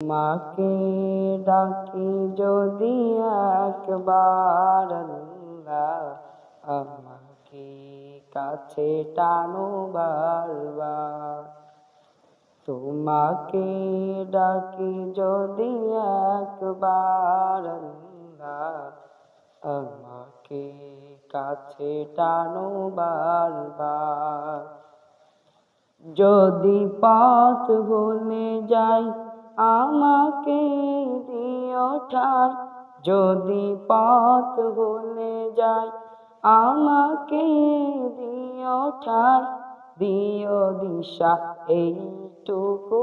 তোমাকে ডাকি যদি একবার আল্লাহ, আমাকে কাছে টানো বারবার। তোমাকে ডাকি যদি একবার আল্লাহ, আমাকে কাছে টানো বারবার। যদি পথ ভুলে যাই আমাকে দিও ঠাই, যদি পথ ভুলে যাই আমাকে দিও ঠাই, দিও দিশা এইটুকু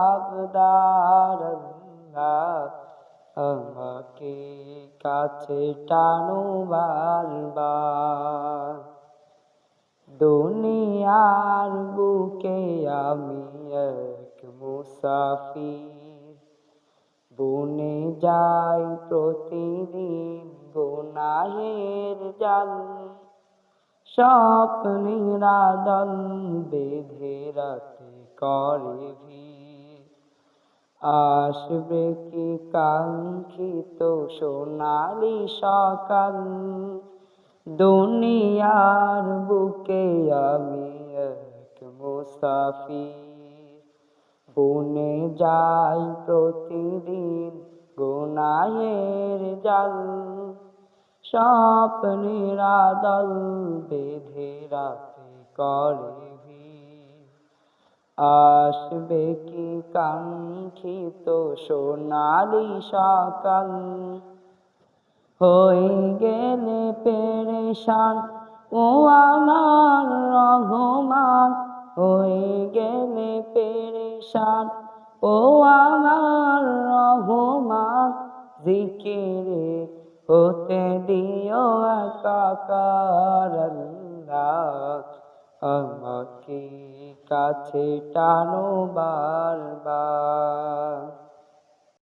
আবদার আল্লাহ, আমাকে কাছে টানো বারবার। দুনিয়ার বুকে আমি এক মুসাফির, বনে যাই প্রতিদিন গুনাহের জাল, স্বপ্নের আদল বেঁধে রাতে করে ভিড়। আসবে কি কাঙ্ক্ষিত সোনালি সকাল, দুনিয়ার বুকে আমি এক মুসাফির, বনে যাই প্রতিদিন গুনাহের জাল, স্বপ্নের আদল বেঁধে রাতে করে ভিড়। আসবে কি কাঙ্ক্ষিত সোনালি সকাল, হয়ে গেলে পেরেশান ও আমার রহমান, হয়ে গেলে পেরেশান ও আমার রহমান, জিকিরে হতে দিও একাকার আল্লাহ, আমাকে কাছে টানো বারবার।